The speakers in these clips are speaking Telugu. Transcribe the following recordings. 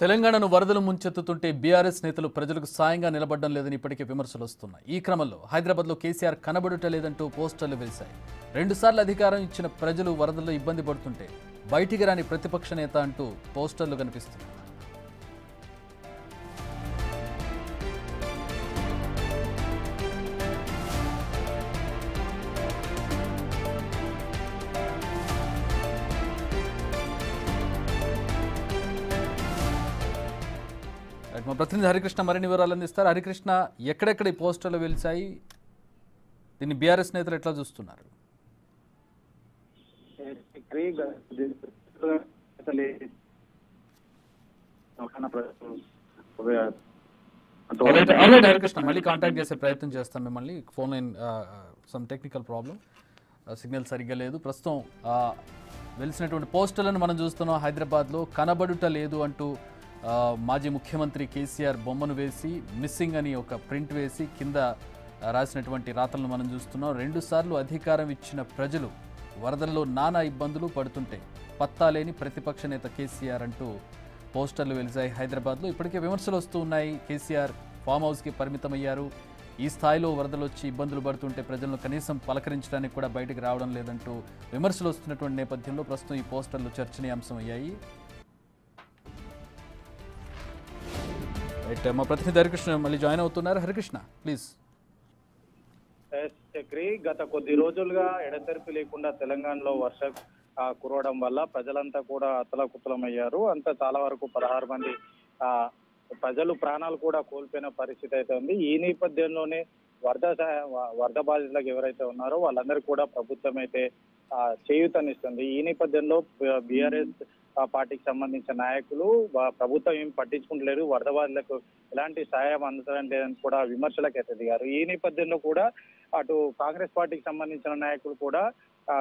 తెలంగాణను వరదలు ముంచెత్తుతుంటే బీఆర్ఎస్ నేతలు ప్రజలకు సాయంగా నిలబడడం లేదని ఇప్పటికే విమర్శలు వస్తున్నాయి. ఈ క్రమంలో హైదరాబాద్లో కేసీఆర్ కనబడుట లేదంటూ పోస్టర్లు వెలిశాయి. రెండుసార్లు అధికారం ఇచ్చిన ప్రజలు వరదల్లో ఇబ్బంది పడుతుంటే బయటికి రాని ప్రతిపక్ష నేత అంటూ పోస్టర్లు కనిపిస్తున్నాయి. మా ప్రతినిధి హరికృష్ణ మరిన్ని వివరాలు అందిస్తారు. హరికృష్ణ, ఎక్కడెక్కడ ఈ పోస్టర్లు వెలిశాయి, దీన్ని బీఆర్ఎస్ నేతలు ఎట్లా చూస్తున్నారు? హరికృష్ణ, మళ్ళీ కాంటాక్ట్ చేసే ప్రయత్నం చేస్తాం మిమ్మల్ని. Phone line some technical problem, signal సరిగ్గా లేదు. ప్రస్తుతం వెలిసినటువంటి పోస్టర్లను మనం చూస్తున్నాం. హైదరాబాద్లో కనబడుట లేదు అంటూ మాజీ ముఖ్యమంత్రి కేసీఆర్ బొమ్మను వేసి మిస్సింగ్ అని ఒక ప్రింట్ వేసి కింద రాసినటువంటి రాతలను మనం చూస్తున్నాం. రెండుసార్లు అధికారం ఇచ్చిన ప్రజలు వరదల్లో నానా ఇబ్బందులు పడుతుంటే పత్తాలేని ప్రతిపక్ష నేత కేసీఆర్ అంటూ పోస్టర్లు వెలిశాయి. హైదరాబాద్లో ఇప్పటికే విమర్శలు వస్తూ ఉన్నాయి. కేసీఆర్ ఫామ్ హౌస్కి పరిమితమయ్యారు, ఈ స్థాయిలో వరదలు వచ్చి ఇబ్బందులు పడుతుంటే ప్రజలను కనీసం పలకరించడానికి కూడా బయటకు రావడం లేదంటూ విమర్శలు వస్తున్నటువంటి నేపథ్యంలో ప్రస్తుతం ఈ పోస్టర్లు చర్చనీయాంశం అయ్యాయి. రైట్, మా ప్రతినిధి హరికృష్ణ మళ్ళీ జాయిన్ అవుతున్నారు. హరికృష్ణ, ప్లీజ్. చక్రి, గత కొద్ది రోజులుగా ఎడతెరిపి లేకుండా తెలంగాణలో వర్షం కురవడం వల్ల ప్రజలంతా కూడా అతలాకుతలమయ్యారు. అంతా చాలా వరకు 16 మంది ప్రజలు ప్రాణాలు కూడా కోల్పోయిన పరిస్థితి అయితే ఉంది. ఈ నేపథ్యంలోనే వరద బాధితులకు ఎవరైతే ఉన్నారో వాళ్ళందరికీ కూడా ప్రభుత్వం అయితే చేయూతనిస్తుంది. ఈ నేపథ్యంలో బీఆర్ఎస్ పార్టీకి సంబంధించిన నాయకులు ప్రభుత్వం ఏం పట్టించుకుంటలేరు, వరద బాధితులకు ఎలాంటి సాయం అందడం లేదని కూడా విమర్శలకు అయితే దిగారు. ఈ నేపథ్యంలో కూడా అటు కాంగ్రెస్ పార్టీకి సంబంధించిన నాయకులు కూడా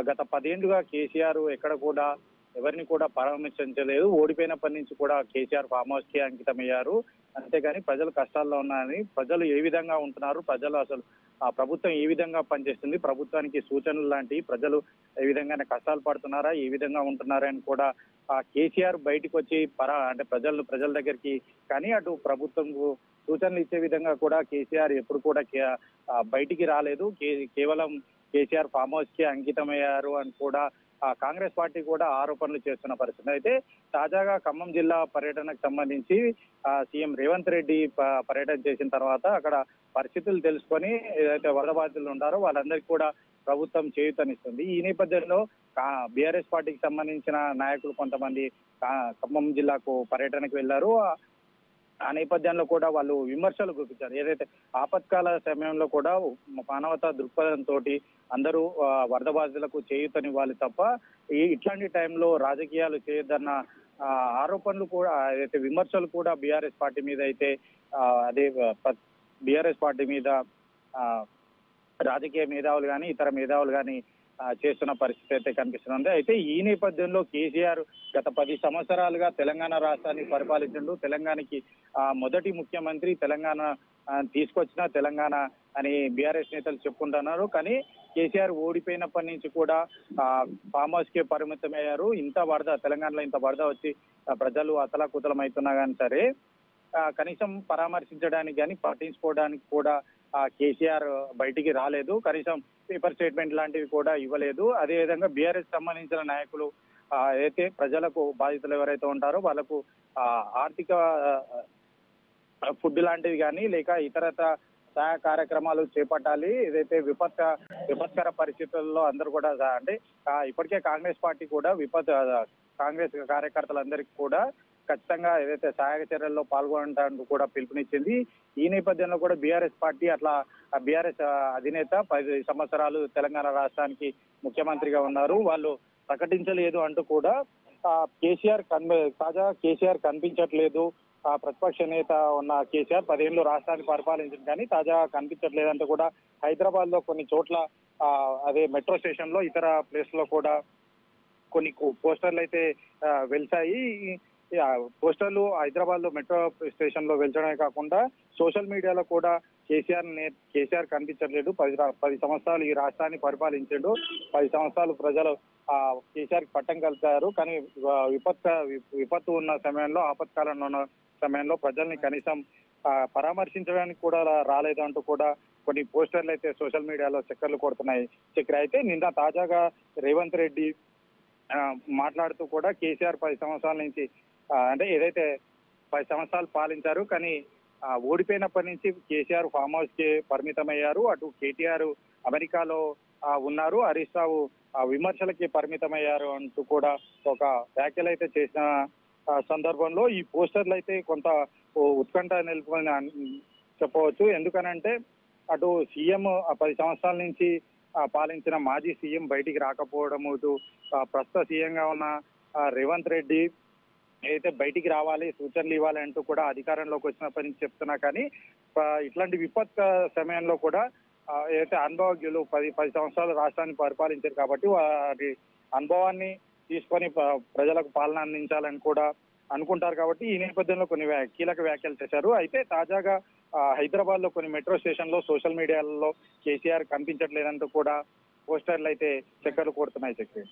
గత 10 ఏళ్లుగా కేసీఆర్ ఎక్కడ కూడా ఎవరిని కూడా పరామర్శించలేదు, ఓడిపోయినప్పటి నుంచి కూడా కేసీఆర్ ఫామ్ హౌస్ కి అంకితమయ్యారు. అంతేగాని ప్రజలు కష్టాల్లో ఉన్నారని, ప్రజలు ఏ విధంగా ఉంటున్నారు, ప్రజలు అసలు ప్రభుత్వం ఏ విధంగా పనిచేస్తుంది, ప్రభుత్వానికి సూచనలు లాంటి ప్రజలు ఏ విధంగా కష్టాలు పడుతున్నారా, ఏ విధంగా ఉంటున్నారా అని కూడా కేసీఆర్ బయటకు వచ్చి అంటే ప్రజల దగ్గరికి కానీ అటు ప్రభుత్వం సూచనలు ఇచ్చే విధంగా కూడా కేసీఆర్ ఎప్పుడు కూడా బయటికి రాలేదు. కేవలం కేసీఆర్ ఫామ్ హౌస్ కి అంకితమయ్యారు అని కూడా కాంగ్రెస్ పార్టీ కూడా ఆరోపణలు చేస్తున్న పరిస్థితి. అయితే తాజాగా ఖమ్మం జిల్లా పర్యటనకు సంబంధించి సీఎం రేవంత్ రెడ్డి పర్యటన చేసిన తర్వాత అక్కడ పరిస్థితులు తెలుసుకొని ఏదైతే వరద బాధితులు ఉంటారో వాళ్ళందరికీ కూడా ప్రభుత్వం చేయూతనిస్తుంది. ఈ నేపథ్యంలో బీఆర్ఎస్ పార్టీకి సంబంధించిన నాయకులు కొంతమంది ఖమ్మం జిల్లాకు పర్యటనకు వెళ్లారు. ఆ నేపథ్యంలో కూడా వాళ్ళు విమర్శలు గుప్పించారు. ఏదైతే ఆపత్కాల సమయంలో కూడా మానవతా దృక్పథంతో అందరూ వరద బాధితులకు చేయూతనివ్వాలి తప్ప ఇట్లాంటి టైంలో రాజకీయాలు చేయొద్దన్న ఆరోపణలు కూడా, ఏదైతే విమర్శలు కూడా బీఆర్ఎస్ పార్టీ మీద అయితే బీఆర్ఎస్ పార్టీ మీద రాజకీయ మేధావులు కానీ ఇతర మేధావులు కానీ చేస్తున్న పరిస్థితి అయితే కనిపిస్తుంది. అయితే ఈ నేపథ్యంలో కేసీఆర్ గత 10 సంవత్సరాలుగా తెలంగాణ రాష్ట్రాన్ని పరిపాలించిండు. తెలంగాణకి మొదటి ముఖ్యమంత్రి, తెలంగాణ తీసుకొచ్చిన తెలంగాణ అని బీఆర్ఎస్ నేతలు చెప్పుకుంటున్నారు. కానీ కేసీఆర్ ఓడిపోయినప్పటి నుంచి కూడా ఫామ్ హౌస్ కే పరిమితమయ్యారు. తెలంగాణలో ఇంత వరద వచ్చి ప్రజలు అతలాకుతలం అవుతున్నా కానీ సరే కనీసం పరామర్శించడానికి కానీ పట్టించుకోవడానికి కూడా కేసీఆర్ బయటికి రాలేదు. కనీసం పేపర్ స్టేట్మెంట్ లాంటివి కూడా ఇవ్వలేదు. అదేవిధంగా బీఆర్ఎస్ సంబంధించిన నాయకులు అయితే ప్రజలకు బాధితులు ఎవరైతే ఉంటారో వాళ్ళకు ఆర్థిక ఫుడ్ లాంటివి కానీ లేక ఇతరత్ర సహాయ కార్యక్రమాలు చేపట్టాలి. ఏదైతే విపత్కర పరిస్థితుల్లో అందరూ కూడా అంటే ఇప్పటికే కాంగ్రెస్ పార్టీ కూడా కాంగ్రెస్ కార్యకర్తలందరికీ కూడా ఖచ్చితంగా ఏదైతే సహాయక చర్యల్లో పాల్గొనడానికి కూడా పిలుపునిచ్చింది. ఈ నేపథ్యంలో కూడా బీఆర్ఎస్ పార్టీ బీఆర్ఎస్ అధినేత 10 సంవత్సరాలు తెలంగాణ రాష్ట్రానికి ముఖ్యమంత్రిగా ఉన్నారు, వాళ్ళు ప్రకటించలేదు అంటూ కూడా కేసీఆర్ కనిపించట్లేదు. ప్రతిపక్ష నేత ఉన్న కేసీఆర్ 10 ఏళ్లు రాష్ట్రాన్ని పరిపాలించింది కానీ తాజాగా కనిపించట్లేదంటూ కూడా హైదరాబాద్ లో కొన్ని చోట్ల అదే మెట్రో స్టేషన్ లో ఇతర ప్లేస్ లో కూడా కొన్ని పోస్టర్లు అయితే వెలిశాయి. పోస్టర్లు హైదరాబాద్ లో మెట్రో స్టేషన్ లో వెళ్చడమే కాకుండా సోషల్ మీడియాలో కూడా కేసీఆర్ కనిపించట్లేదు. 10 సంవత్సరాలు ఈ రాష్ట్రాన్ని పరిపాలించాడు, 10 సంవత్సరాలు కేసీఆర్ కి పట్టం కలిపారు. కానీ విపత్తు ఉన్న సమయంలో, ఆపత్కాలంలో ఉన్న సమయంలో ప్రజల్ని కనీసం పరామర్శించడానికి కూడా రాలేదంటూ కూడా కొన్ని పోస్టర్లు అయితే సోషల్ మీడియాలో చక్కర్లు కొడుతున్నాయి. చక్ర అయితే నిన్న తాజాగా రేవంత్ రెడ్డి మాట్లాడుతూ కూడా కేసీఆర్ 10 సంవత్సరాల నుంచి అంటే ఏదైతే 10 సంవత్సరాలు పాలించారు, కానీ ఓడిపోయినప్పటి నుంచి కేసీఆర్ ఫామ్ హౌస్ కి పరిమితమయ్యారు. అటు కేటీఆర్ అమెరికాలో ఉన్నారు, హరీష్ రావు విమర్శలకి పరిమితమయ్యారు అంటూ కూడా ఒక వ్యాఖ్యలు అయితే చేసిన సందర్భంలో ఈ పోస్టర్లు అయితే కొంత ఉత్కంఠ నిలుపుకొని చెప్పవచ్చు. ఎందుకనంటే అటు సీఎం 10 సంవత్సరాల నుంచి పాలించిన మాజీ సీఎం బయటికి రాకపోవడం, ఇటు ప్రస్తుత సీఎంగా ఉన్న రేవంత్ రెడ్డి ఏదైతే బయటికి రావాలి, సూచనలు ఇవ్వాలి అంటూ కూడా అధికారంలోకి వచ్చినప్పటి నుంచి చెప్తున్నా, కానీ ఇట్లాంటి విపత్తు సమయంలో కూడా ఏదైతే అనుభవజ్ఞులు 10 సంవత్సరాలు రాష్ట్రాన్ని పరిపాలించారు కాబట్టి వారి అనుభవాన్ని తీసుకొని ప్రజలకు పాలన అందించాలని కూడా అనుకుంటారు. కాబట్టి ఈ నేపథ్యంలో కొన్ని కీలక వ్యాఖ్యలు చేశారు. అయితే తాజాగా హైదరాబాద్ లో కొన్ని మెట్రో స్టేషన్ లో సోషల్ మీడియాలో కేసీఆర్ కనిపించట్లేదంటూ కూడా పోస్టర్లు అయితే చక్కర్లు కొడుతున్నాయి. చక్రి